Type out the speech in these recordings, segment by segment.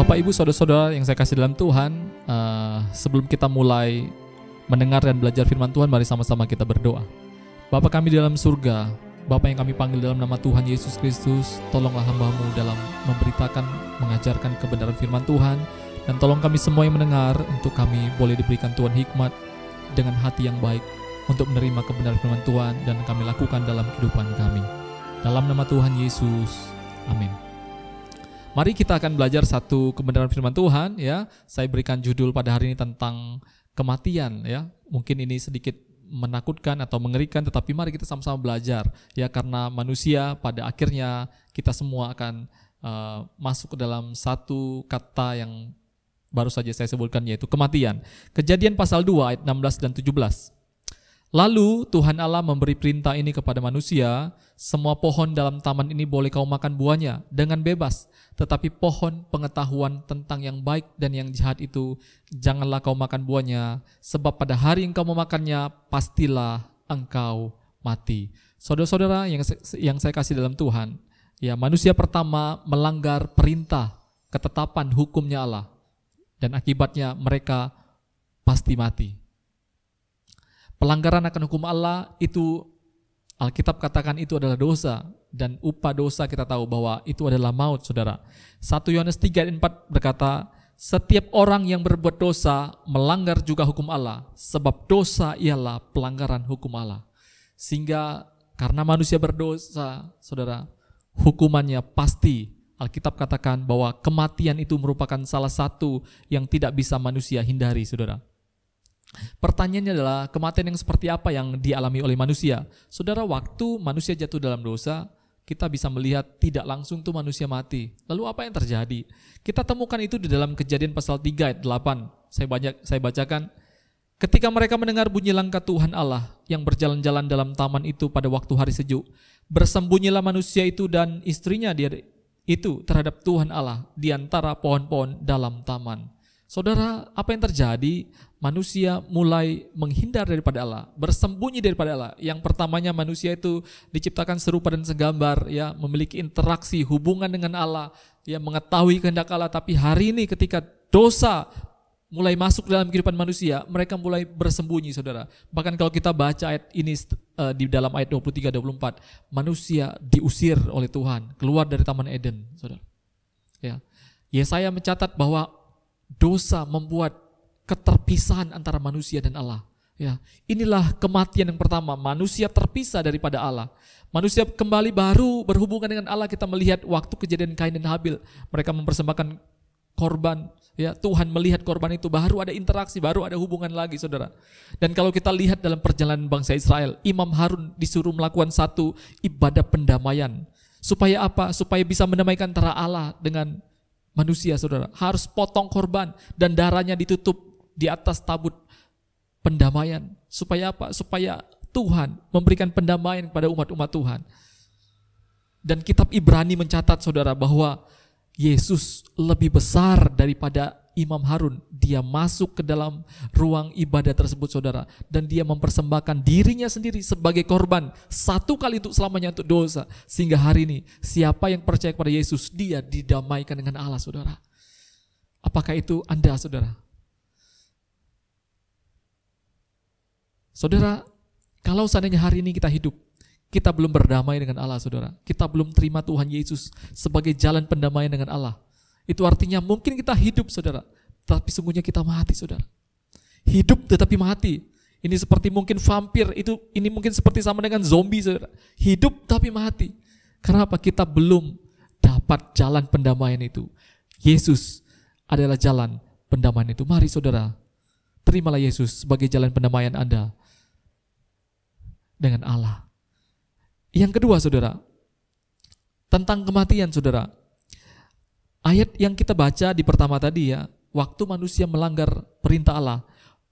Bapak, Ibu, Saudara-saudara yang saya kasih dalam Tuhan, sebelum kita mulai mendengar dan belajar firman Tuhan, mari sama-sama kita berdoa. Bapa kami di dalam surga, Bapa yang kami panggil dalam nama Tuhan Yesus Kristus, tolonglah hamba-Mu dalam memberitakan, mengajarkan kebenaran firman Tuhan, dan tolong kami semua yang mendengar untuk kami boleh diberikan Tuhan hikmat dengan hati yang baik untuk menerima kebenaran firman Tuhan dan kami lakukan dalam kehidupan kami. Dalam nama Tuhan Yesus, amin. Mari kita akan belajar satu kebenaran firman Tuhan, ya. Saya berikan judul pada hari ini tentang kematian, ya. Mungkin ini sedikit menakutkan atau mengerikan, tetapi mari kita sama-sama belajar, ya, karena manusia pada akhirnya kita semua akan masuk ke dalam satu kata yang baru saja saya sebutkan, yaitu kematian. Kejadian pasal 2 ayat 16 dan 17. Lalu Tuhan Allah memberi perintah ini kepada manusia, semua pohon dalam taman ini boleh kau makan buahnya dengan bebas, tetapi pohon pengetahuan tentang yang baik dan yang jahat itu janganlah kau makan buahnya, sebab pada hari engkau memakannya pastilah engkau mati. Saudara-saudara yang saya kasih dalam Tuhan, ya, manusia pertama melanggar perintah ketetapan hukumnya Allah dan akibatnya mereka pasti mati. Pelanggaran akan hukum Allah itu Alkitab katakan itu adalah dosa, dan upah dosa kita tahu bahwa itu adalah maut, saudara. 1 Yohanes 3 ayat 4 berkata, setiap orang yang berbuat dosa melanggar juga hukum Allah, sebab dosa ialah pelanggaran hukum Allah. Sehingga karena manusia berdosa, saudara, hukumannya pasti. Alkitab katakan bahwa kematian itu merupakan salah satu yang tidak bisa manusia hindari, saudara. Pertanyaannya adalah kematian yang seperti apa yang dialami oleh manusia? Saudara, waktu manusia jatuh dalam dosa, kita bisa melihat tidak langsung tuh manusia mati. Lalu apa yang terjadi? Kita temukan itu di dalam Kejadian pasal 3 ayat 8. Saya bacakan. Ketika mereka mendengar bunyi langkah Tuhan Allah yang berjalan-jalan dalam taman itu pada waktu hari sejuk, bersembunyilah manusia itu dan istrinya itu terhadap Tuhan Allah di antara pohon-pohon dalam taman. Saudara, apa yang terjadi? Manusia mulai menghindar daripada Allah, bersembunyi daripada Allah. Yang pertamanya manusia itu diciptakan serupa dan segambar, ya, memiliki interaksi hubungan dengan Allah, ya, mengetahui kehendak Allah. Tapi hari ini ketika dosa mulai masuk dalam kehidupan manusia, mereka mulai bersembunyi, saudara. Bahkan kalau kita baca ayat ini di dalam ayat 23-24, manusia diusir oleh Tuhan keluar dari Taman Eden, saudara. Ya, Yesaya mencatat bahwa dosa membuat keterpisahan antara manusia dan Allah. Ya, inilah kematian yang pertama, manusia terpisah daripada Allah. Manusia kembali baru berhubungan dengan Allah. Kita melihat waktu kejadian Kain dan Habil, mereka mempersembahkan korban. Ya, Tuhan melihat korban itu, baru ada interaksi, baru ada hubungan lagi, saudara. Dan kalau kita lihat dalam perjalanan bangsa Israel, Imam Harun disuruh melakukan satu ibadah pendamaian. Supaya apa? Supaya bisa mendamaikan antara Allah dengan manusia, saudara. Harus potong korban dan darahnya ditutup di atas tabut pendamaian. Supaya apa? Supaya Tuhan memberikan pendamaian kepada umat-umat Tuhan. Dan kitab Ibrani mencatat, saudara, bahwa Yesus lebih besar daripada Imam Harun. Dia masuk ke dalam ruang ibadah tersebut, saudara, dan dia mempersembahkan dirinya sendiri sebagai korban satu kali untuk selamanya untuk dosa. Sehingga hari ini siapa yang percaya kepada Yesus, dia didamaikan dengan Allah, saudara. Apakah itu Anda, saudara? Saudara, kalau seandainya hari ini kita hidup, kita belum berdamai dengan Allah, saudara. Kita belum terima Tuhan Yesus sebagai jalan pendamaian dengan Allah. Itu artinya mungkin kita hidup, saudara, tapi sungguhnya kita mati, saudara. Hidup tetapi mati. Ini seperti mungkin vampir, ini mungkin seperti sama dengan zombie, saudara. Hidup tapi mati. Kenapa? Kita belum dapat jalan pendamaian itu. Yesus adalah jalan pendamaian itu. Mari, saudara, terimalah Yesus sebagai jalan pendamaian Anda dengan Allah. Yang kedua, saudara, tentang kematian, saudara. Ayat yang kita baca di pertama tadi, ya, waktu manusia melanggar perintah Allah,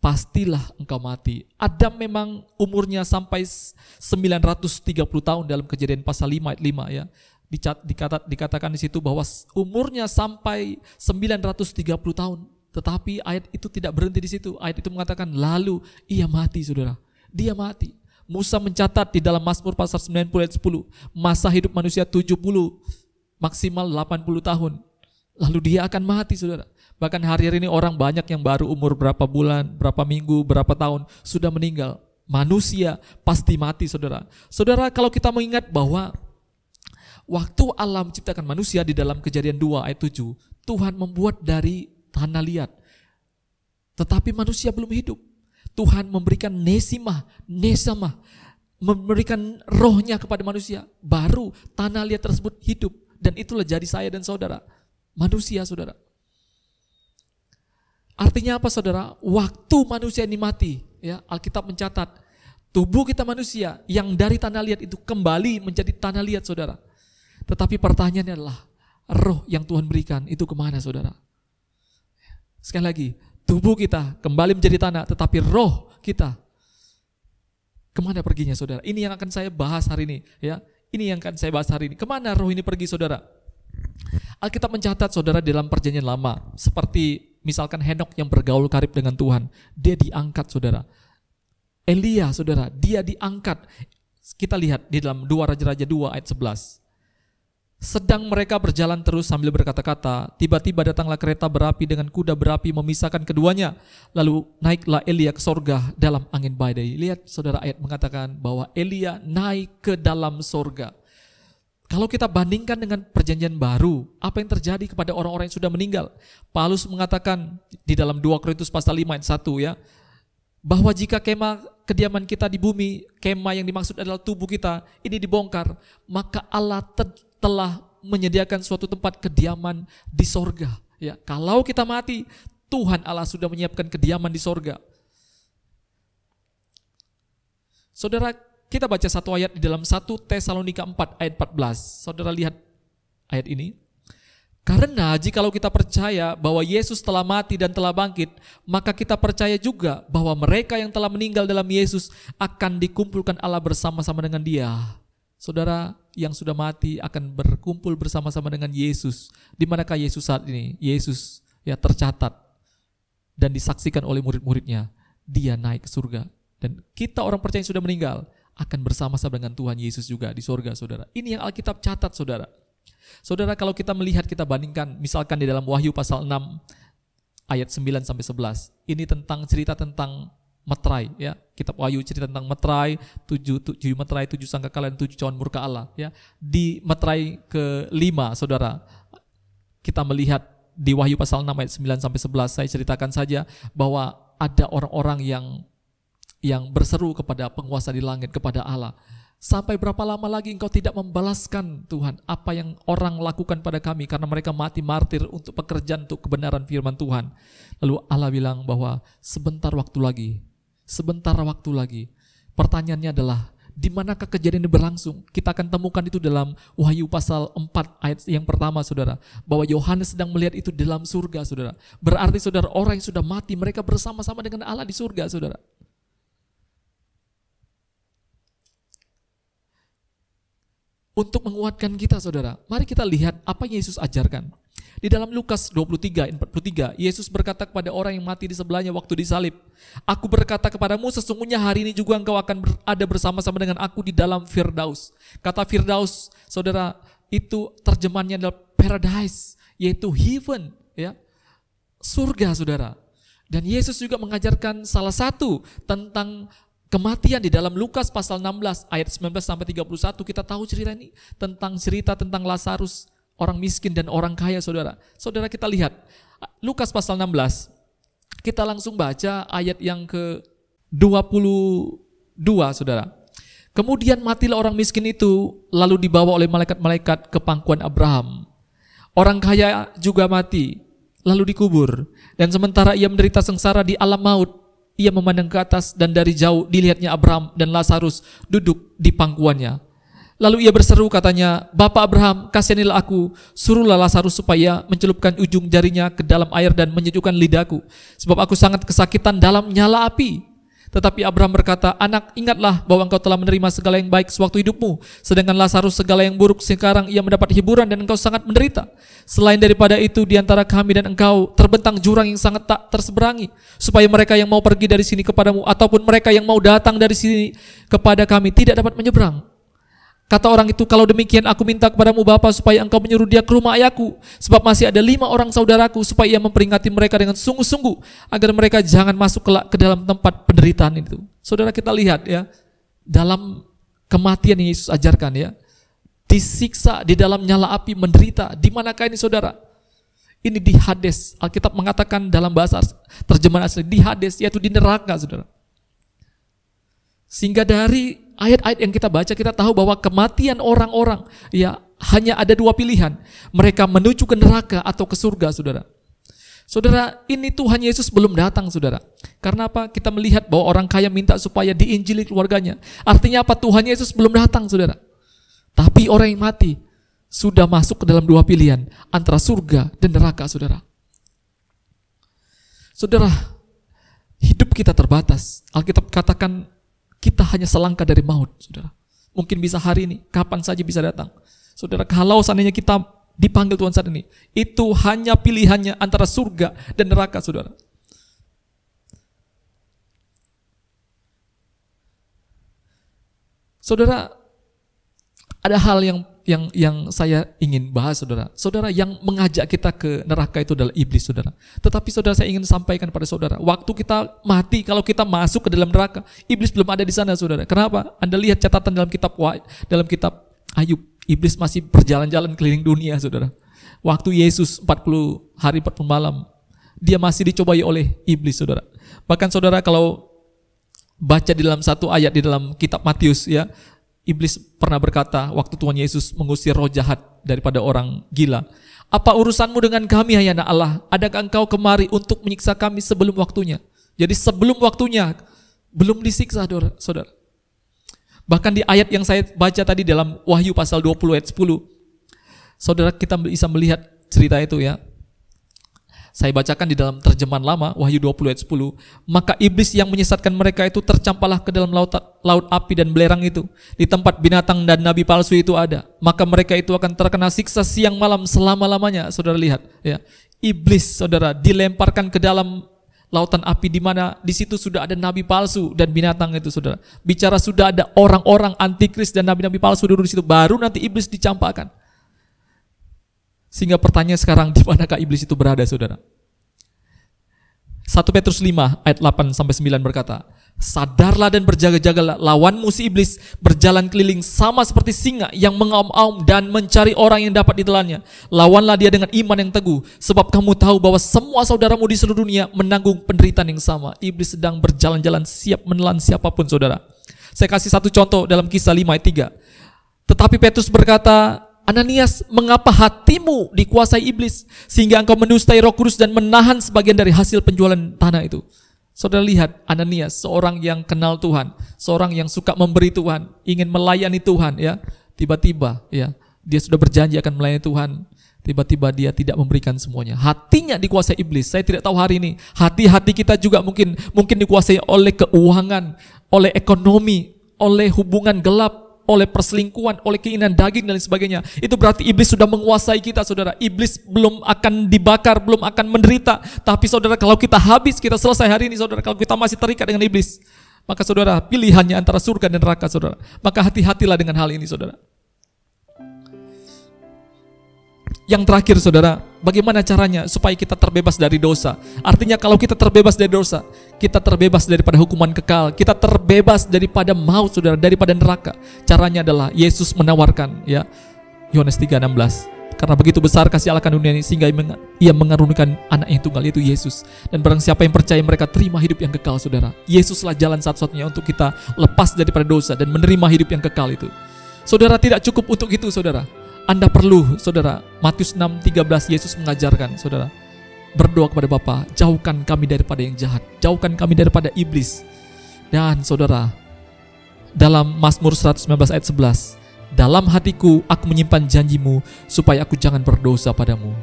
pastilah engkau mati. Adam memang umurnya sampai 930 tahun dalam Kejadian pasal 5 ayat 5, ya. Dikatakan di situ bahwa umurnya sampai 930 tahun. Tetapi ayat itu tidak berhenti di situ. Ayat itu mengatakan lalu ia mati, saudara. Dia mati. Musa mencatat di dalam Mazmur pasal 90 ayat 10, masa hidup manusia 70, maksimal 80 tahun. lalu dia akan mati, saudara. Bahkan hari-hari ini orang banyak yang baru umur berapa bulan, berapa minggu, berapa tahun sudah meninggal. Manusia pasti mati, saudara. Saudara, kalau kita mengingat bahwa waktu Allah menciptakan manusia di dalam Kejadian 2 ayat 7, Tuhan membuat dari tanah liat. Tetapi manusia belum hidup. Tuhan memberikan nesamah, memberikan rohnya kepada manusia. Baru tanah liat tersebut hidup. Dan itulah jadi saya dan saudara. Manusia, saudara. Artinya apa, saudara? Waktu manusia ini mati, ya, Alkitab mencatat tubuh kita manusia yang dari tanah liat itu kembali menjadi tanah liat, saudara. Tetapi pertanyaannya adalah roh yang Tuhan berikan itu kemana, saudara? Sekali lagi, tubuh kita kembali menjadi tanah, tetapi roh kita kemana perginya, saudara? Ini yang akan saya bahas hari ini, ya. Ini yang akan saya bahas hari ini. Kemana roh ini pergi, saudara? Alkitab mencatat, saudara, dalam Perjanjian Lama, seperti misalkan Henok yang bergaul karib dengan Tuhan, dia diangkat, saudara. Elia, saudara, dia diangkat. Kita lihat di dalam 2 Raja-Raja 2 ayat 11. Sedang mereka berjalan terus sambil berkata-kata, tiba-tiba datanglah kereta berapi dengan kuda berapi memisahkan keduanya. Lalu naiklah Elia ke sorga dalam angin badai. Lihat, saudara, ayat mengatakan bahwa Elia naik ke dalam sorga. Kalau kita bandingkan dengan Perjanjian Baru, apa yang terjadi kepada orang-orang yang sudah meninggal? Paulus mengatakan di dalam 2 Korintus pasal 5 ayat 1, ya, bahwa jika kemah kediaman kita di bumi, kemah yang dimaksud adalah tubuh kita, ini dibongkar, maka Allah telah menyediakan suatu tempat kediaman di sorga. Ya, kalau kita mati, Tuhan Allah sudah menyiapkan kediaman di sorga. Saudara, kita baca satu ayat di dalam 1 Tesalonika 4 ayat 14. Saudara lihat ayat ini. Karena jikalau kita percaya bahwa Yesus telah mati dan telah bangkit, maka kita percaya juga bahwa mereka yang telah meninggal dalam Yesus akan dikumpulkan Allah bersama-sama dengan Dia. Saudara, yang sudah mati akan berkumpul bersama-sama dengan Yesus. Di manakah Yesus saat ini? Yesus, ya, tercatat dan disaksikan oleh murid-muridnya. Dia naik ke surga. Dan kita orang percaya yang sudah meninggal akan bersama-sama dengan Tuhan Yesus juga di surga, saudara. Ini yang Alkitab catat, saudara. Saudara, kalau kita melihat, kita bandingkan misalkan di dalam Wahyu pasal 6 ayat 9 sampai 11. Ini tentang cerita tentang meterai, ya. Kitab Wahyu cerita tentang meterai, 7 meterai, 7 sangkakala dan 7 cawan murka Allah, ya. Di meterai ke-5, saudara, kita melihat di Wahyu pasal 6 ayat 9 sampai 11, saya ceritakan saja bahwa ada orang-orang yang berseru kepada penguasa di langit, kepada Allah. Sampai berapa lama lagi engkau tidak membalaskan, Tuhan, apa yang orang lakukan pada kami, karena mereka mati martir untuk pekerjaan, untuk kebenaran firman Tuhan. Lalu Allah bilang bahwa sebentar waktu lagi. Pertanyaannya adalah, di manakah kejadian ini berlangsung? Kita akan temukan itu dalam Wahyu pasal 4 ayat yang pertama, saudara, bahwa Yohanes sedang melihat itu dalam surga, saudara. Berarti, saudara, orang yang sudah mati, mereka bersama-sama dengan Allah di surga, saudara. Untuk menguatkan kita, saudara, mari kita lihat apa yang Yesus ajarkan. Di dalam Lukas 23, 43, Yesus berkata kepada orang yang mati di sebelahnya waktu disalib, "Aku berkata kepadamu, sesungguhnya hari ini juga engkau akan ada bersama-sama dengan aku di dalam Firdaus." Kata Firdaus, saudara, itu terjemahannya adalah paradise, yaitu heaven, ya, surga, saudara. Dan Yesus juga mengajarkan salah satu tentang kematian di dalam Lukas pasal 16 ayat 19 sampai 31. Kita tahu cerita tentang Lazarus, orang miskin dan orang kaya, saudara. Saudara, kita lihat Lukas pasal 16. Kita langsung baca ayat yang ke-22, saudara. Kemudian matilah orang miskin itu, lalu dibawa oleh malaikat-malaikat ke pangkuan Abraham. Orang kaya juga mati, lalu dikubur. Dan sementara ia menderita sengsara di alam maut, ia memandang ke atas dan dari jauh dilihatnya Abraham dan Lazarus duduk di pangkuannya. Lalu ia berseru, katanya, "Bapa Abraham, kasihanilah aku, suruhlah Lazarus supaya mencelupkan ujung jarinya ke dalam air dan menyejukkan lidahku, sebab aku sangat kesakitan dalam nyala api." Tetapi Abraham berkata, "Anak, ingatlah bahwa engkau telah menerima segala yang baik sewaktu hidupmu, sedangkan Lazarus segala yang buruk. Sekarang ia mendapat hiburan dan engkau sangat menderita. Selain daripada itu, di antara kami dan engkau terbentang jurang yang sangat tak terseberangi, supaya mereka yang mau pergi dari sini kepadamu ataupun mereka yang mau datang dari sini kepada kami tidak dapat menyeberang." Kata orang itu, kalau demikian aku minta kepadamu Bapa supaya engkau menyuruh dia ke rumah ayahku, sebab masih ada 5 orang saudaraku, supaya ia memperingati mereka dengan sungguh-sungguh, agar mereka jangan masuk ke dalam tempat penderitaan itu. Saudara, kita lihat ya, dalam kematian yang Yesus ajarkan ya, disiksa di dalam nyala api, menderita. Di manakah ini saudara? Ini di Hades. Alkitab mengatakan dalam bahasa terjemahan asli, di Hades, yaitu di neraka saudara. Sehingga dari ayat-ayat yang kita baca, kita tahu bahwa kematian orang-orang ya hanya ada 2 pilihan. Mereka menuju ke neraka atau ke surga saudara. Saudara, ini Tuhan Yesus belum datang saudara. Karena apa? Kita melihat bahwa orang kaya minta supaya diinjili keluarganya. Artinya apa? Tuhan Yesus belum datang saudara. Tapi orang yang mati sudah masuk ke dalam 2 pilihan, antara surga dan neraka saudara. Saudara, hidup kita terbatas. Alkitab katakan kita hanya selangkah dari maut saudara. Mungkin bisa hari ini, kapan saja bisa datang. Saudara, kalau seandainya kita dipanggil Tuhan saat ini, itu hanya pilihannya antara surga dan neraka saudara. Saudara, ada hal yang saya ingin bahas saudara. Saudara, yang mengajak kita ke neraka itu adalah iblis saudara. Tetapi saudara, saya ingin sampaikan pada saudara, waktu kita mati, kalau kita masuk ke dalam neraka, iblis belum ada di sana saudara. Kenapa? Anda lihat catatan dalam kitab Ayub, iblis masih berjalan-jalan keliling dunia saudara. Waktu Yesus 40 hari 40 malam, dia masih dicobai oleh iblis saudara. Bahkan saudara, kalau baca di dalam satu ayat di dalam kitab Matius ya, iblis pernah berkata waktu Tuhan Yesus mengusir roh jahat daripada orang gila, apa urusanmu dengan kami hai anak Allah? Adakah engkau kemari untuk menyiksa kami sebelum waktunya? Jadi sebelum waktunya, belum disiksa saudara. Bahkan di ayat yang saya baca tadi dalam Wahyu pasal 20 ayat 10, saudara, kita bisa melihat cerita itu ya. Saya bacakan di dalam terjemahan lama, Wahyu 20 ayat 10. Maka iblis yang menyesatkan mereka itu tercampaklah ke dalam laut api dan belerang itu. Di tempat binatang dan nabi palsu itu ada. Maka mereka itu akan terkena siksa siang malam selama-lamanya. Saudara lihat ya. Iblis saudara dilemparkan ke dalam lautan api, di mana di situ sudah ada nabi palsu dan binatang itu saudara. Bicara sudah ada orang-orang antikris dan nabi-nabi palsu duduk di situ, baru nanti iblis dicampakkan. Sehingga pertanyaan sekarang, di manakah iblis itu berada saudara? 1 Petrus 5 ayat 8-9 berkata, sadarlah dan berjaga-jagalah, lawanmu si iblis berjalan keliling sama seperti singa yang mengaum-aum dan mencari orang yang dapat ditelannya. Lawanlah dia dengan iman yang teguh, sebab kamu tahu bahwa semua saudaramu di seluruh dunia menanggung penderitaan yang sama. Iblis sedang berjalan-jalan siap menelan siapapun saudara. Saya kasih satu contoh dalam Kisah 5 ayat 3. Tetapi Petrus berkata, Ananias, mengapa hatimu dikuasai iblis sehingga engkau mendustai Roh Kudus dan menahan sebagian dari hasil penjualan tanah itu? Saudara lihat, Ananias, seorang yang kenal Tuhan, seorang yang suka memberi Tuhan, ingin melayani Tuhan ya. Tiba-tiba ya, dia sudah berjanji akan melayani Tuhan. Tiba-tiba dia tidak memberikan semuanya. Hatinya dikuasai iblis. Saya tidak tahu hari ini hati-hati kita juga mungkin dikuasai oleh keuangan, oleh ekonomi, oleh hubungan gelap, oleh perselingkuhan, oleh keinginan daging dan lain sebagainya. Itu berarti iblis sudah menguasai kita saudara. Iblis belum akan dibakar, belum akan menderita. Tapi saudara, kalau kita habis, kita selesai hari ini saudara, kalau kita masih terikat dengan iblis, maka saudara, pilihannya antara surga dan neraka saudara. Maka hati-hatilah dengan hal ini saudara. Yang terakhir saudara, bagaimana caranya supaya kita terbebas dari dosa? Artinya kalau kita terbebas dari dosa, kita terbebas daripada hukuman kekal, kita terbebas daripada maut saudara, daripada neraka. Caranya adalah Yesus menawarkan ya, Yohanes 3:16. Karena begitu besar kasih Allah akan dunia ini sehingga ia mengaruniakan anak yang tunggal, yaitu Yesus. Dan barang siapa yang percaya, mereka terima hidup yang kekal saudara. Yesuslah jalan satu-satunya untuk kita lepas daripada dosa dan menerima hidup yang kekal itu. Saudara, tidak cukup untuk itu saudara. Anda perlu saudara, Matius 6:13 Yesus mengajarkan saudara, berdoa kepada Bapa, jauhkan kami daripada yang jahat, jauhkan kami daripada iblis. Dan saudara, dalam Mazmur 119 ayat 11, dalam hatiku aku menyimpan janjimu supaya aku jangan berdosa padamu.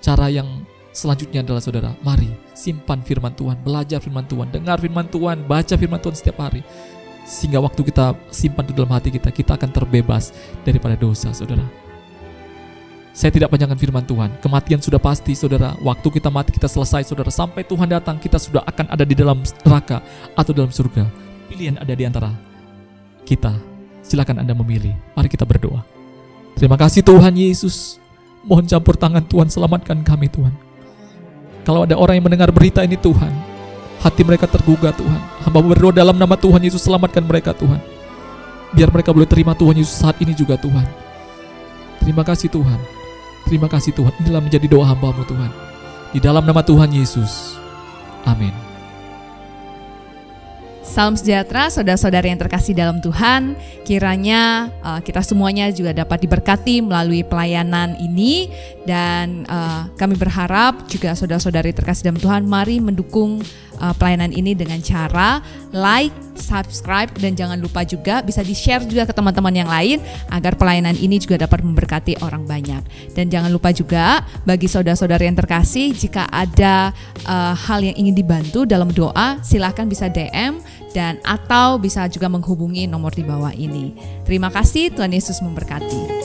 Cara yang selanjutnya adalah saudara, mari simpan firman Tuhan, belajar firman Tuhan, dengar firman Tuhan, baca firman Tuhan setiap hari. Sehingga waktu kita simpan di dalam hati kita, kita akan terbebas daripada dosa saudara. Saya tidak panjangkan firman Tuhan. Kematian sudah pasti saudara. Waktu kita mati, kita selesai saudara. Sampai Tuhan datang, kita sudah akan ada di dalam neraka atau dalam surga. Pilihan ada di antara kita Silakan Anda memilih. Mari kita berdoa. Terima kasih Tuhan Yesus. Mohon campur tangan Tuhan, selamatkan kami Tuhan. Kalau ada orang yang mendengar berita ini Tuhan, hati mereka tergugah Tuhan. Hamba berdoa dalam nama Tuhan Yesus, selamatkan mereka Tuhan. Biar mereka boleh terima Tuhan Yesus saat ini juga Tuhan. Terima kasih Tuhan. Terima kasih Tuhan. Inilah menjadi doa hamba-Mu Tuhan. Di dalam nama Tuhan Yesus. Amin. Salam sejahtera saudara-saudari yang terkasih dalam Tuhan. Kiranya kita semuanya juga dapat diberkati melalui pelayanan ini. Dan kami berharap juga saudara-saudari terkasih dalam Tuhan, mari mendukung pelayanan ini dengan cara like, subscribe, dan jangan lupa juga bisa di-share juga ke teman-teman yang lain agar pelayanan ini juga dapat memberkati orang banyak. Dan jangan lupa juga bagi saudara-saudari yang terkasih, jika ada hal yang ingin dibantu dalam doa, silakan bisa DM dan atau bisa juga menghubungi nomor di bawah ini. Terima kasih, Tuhan Yesus memberkati.